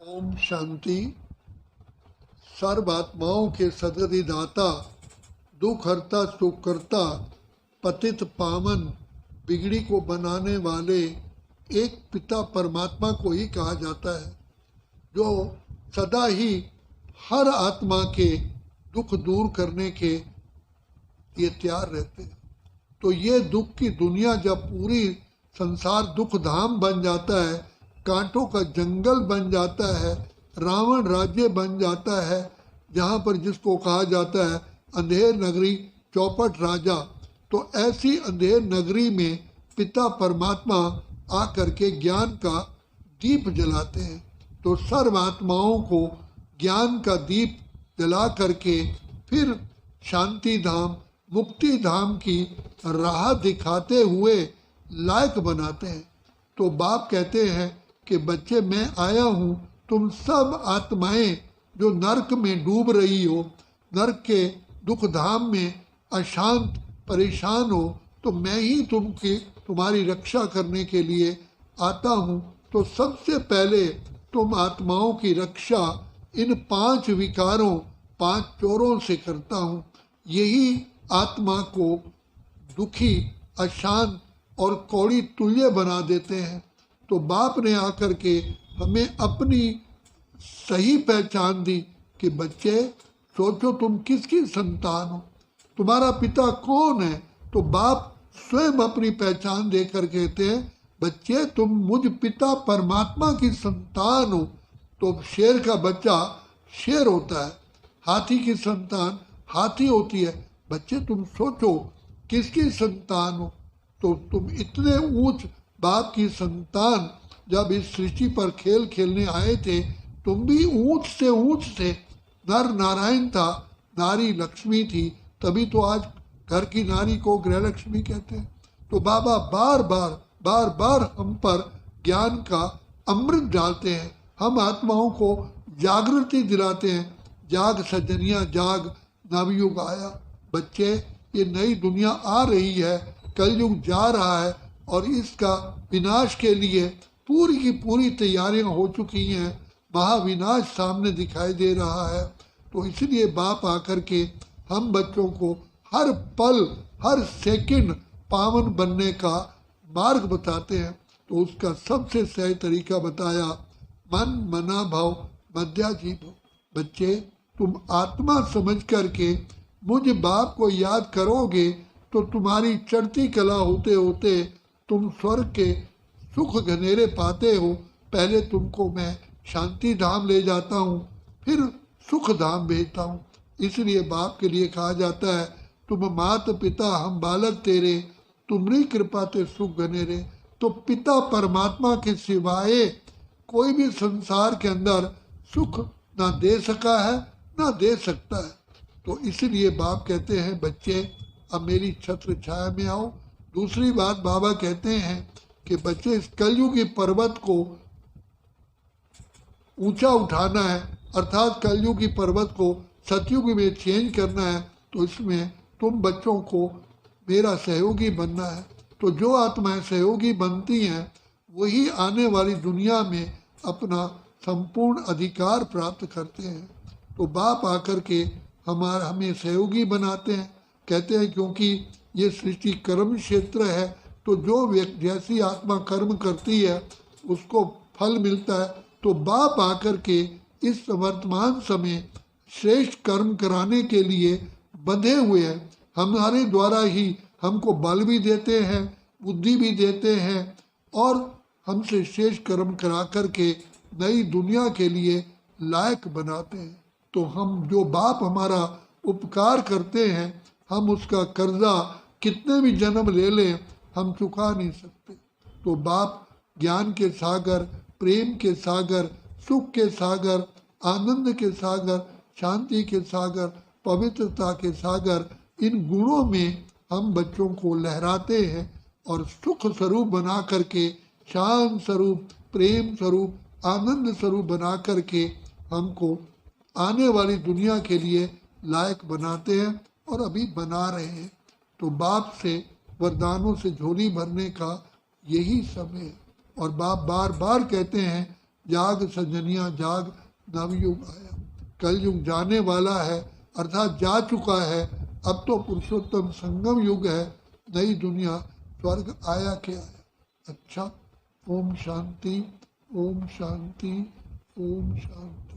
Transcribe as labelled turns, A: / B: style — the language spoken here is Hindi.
A: ओम शांति। सर्वात्माओं के सदगति दाता, दुख हरता सुख करता, पतित पावन, बिगड़ी को बनाने वाले एक पिता परमात्मा को ही कहा जाता है, जो सदा ही हर आत्मा के दुख दूर करने के लिए तैयार रहते हैं। तो ये दुख की दुनिया जब पूरी संसार दुख धाम बन जाता है, कांटों का जंगल बन जाता है, रावण राज्य बन जाता है, जहाँ पर जिसको कहा जाता है अंधेर नगरी चौपट राजा, तो ऐसी अंधेर नगरी में पिता परमात्मा आकर के ज्ञान का दीप जलाते हैं। तो सर्व आत्माओं को ज्ञान का दीप जला करके फिर शांति धाम मुक्ति धाम की राह दिखाते हुए लायक बनाते हैं। तो बाप कहते हैं कि बच्चे, मैं आया हूँ, तुम सब आत्माएं जो नरक में डूब रही हो, नरक के दुख धाम में अशांत परेशान हो, तो मैं ही तुम्हारी रक्षा करने के लिए आता हूँ। तो सबसे पहले तुम आत्माओं की रक्षा इन 5 विकारों 5 चोरों से करता हूँ। यही आत्मा को दुखी अशांत और कौड़ी तुल्य बना देते हैं। तो बाप ने आकर के हमें अपनी सही पहचान दी कि बच्चे सोचो तुम किसकी संतान हो, तुम्हारा पिता कौन है। तो बाप स्वयं अपनी पहचान देकर कहते हैं, बच्चे तुम मुझ पिता परमात्मा की संतान हो। तो शेर का बच्चा शेर होता है, हाथी की संतान हाथी होती है। बच्चे तुम सोचो किसकी संतान हो। तो तुम इतने ऊंच बाप की संतान जब इस सृष्टि पर खेल खेलने आए थे, तुम भी ऊंच से नर नारायण था, नारी लक्ष्मी थी, तभी तो आज घर की नारी को गृह लक्ष्मी कहते हैं। तो बाबा बार बार हम पर ज्ञान का अमृत डालते हैं, हम आत्माओं को जागृति दिलाते हैं। जाग सजनिया जाग, नवयुग आया। बच्चे, ये नई दुनिया आ रही है, कलयुग जा रहा है और इसका विनाश के लिए पूरी की पूरी तैयारियां हो चुकी हैं। महाविनाश सामने दिखाई दे रहा है। तो इसलिए बाप आकर के हम बच्चों को हर पल हर सेकंड पावन बनने का मार्ग बताते हैं। तो उसका सबसे सही तरीका बताया, मन मना भाव मध्या जीव। बच्चे, तुम आत्मा समझ करके मुझ बाप को याद करोगे तो तुम्हारी चढ़ती कला होते होते तुम स्वर्ग के सुख घनेरे पाते हो। पहले तुमको मैं शांति धाम ले जाता हूँ, फिर सुख धाम भेजता हूँ। इसलिए बाप के लिए कहा जाता है, तुम मात पिता हम बालक तेरे, तुम्हारी कृपा ते सुख घनेरे। तो पिता परमात्मा के सिवाय कोई भी संसार के अंदर सुख ना दे सका है ना दे सकता है। तो इसलिए बाप कहते हैं, बच्चे अब मेरी छत्र छाया में आओ। दूसरी बात बाबा कहते हैं कि बच्चे, इस कलयुगी पर्वत को ऊंचा उठाना है, अर्थात कलयुगी पर्वत को सतयुग में चेंज करना है। तो इसमें तुम बच्चों को मेरा सहयोगी बनना है। तो जो आत्माएं सहयोगी बनती हैं वही आने वाली दुनिया में अपना संपूर्ण अधिकार प्राप्त करते हैं। तो बाप आकर के हमें सहयोगी बनाते हैं। कहते हैं क्योंकि ये सृष्टि कर्म क्षेत्र है, तो जो व्यक्ति जैसी आत्मा कर्म करती है उसको फल मिलता है। तो बाप आकर के इस वर्तमान समय श्रेष्ठ कर्म कराने के लिए बंधे हुए हैं। हमारे द्वारा ही हमको बल भी देते हैं, बुद्धि भी देते हैं और हमसे श्रेष्ठ कर्म करा करके नई दुनिया के लिए लायक बनाते हैं। तो हम जो बाप हमारा उपकार करते हैं, हम उसका कर्जा कितने भी जन्म ले लें हम चुका नहीं सकते। तो बाप ज्ञान के सागर, प्रेम के सागर, सुख के सागर, आनंद के सागर, शांति के सागर, पवित्रता के सागर, इन गुणों में हम बच्चों को लहराते हैं और सुख स्वरूप बना करके, शांत स्वरूप, प्रेम स्वरूप, आनंद स्वरूप बना करके हमको आने वाली दुनिया के लिए लायक बनाते हैं और अभी बना रहे हैं। तो बाप से वरदानों से झोली भरने का यही समय है। और बाप बार बार कहते हैं, जाग सजनिया जाग, नवयुग आया। कलयुग जाने वाला है, अर्थात जा चुका है। अब तो पुरुषोत्तम संगम युग है, नई दुनिया स्वर्ग आया के आया। अच्छा, ओम शांति, ओम शांति, ओम शांति।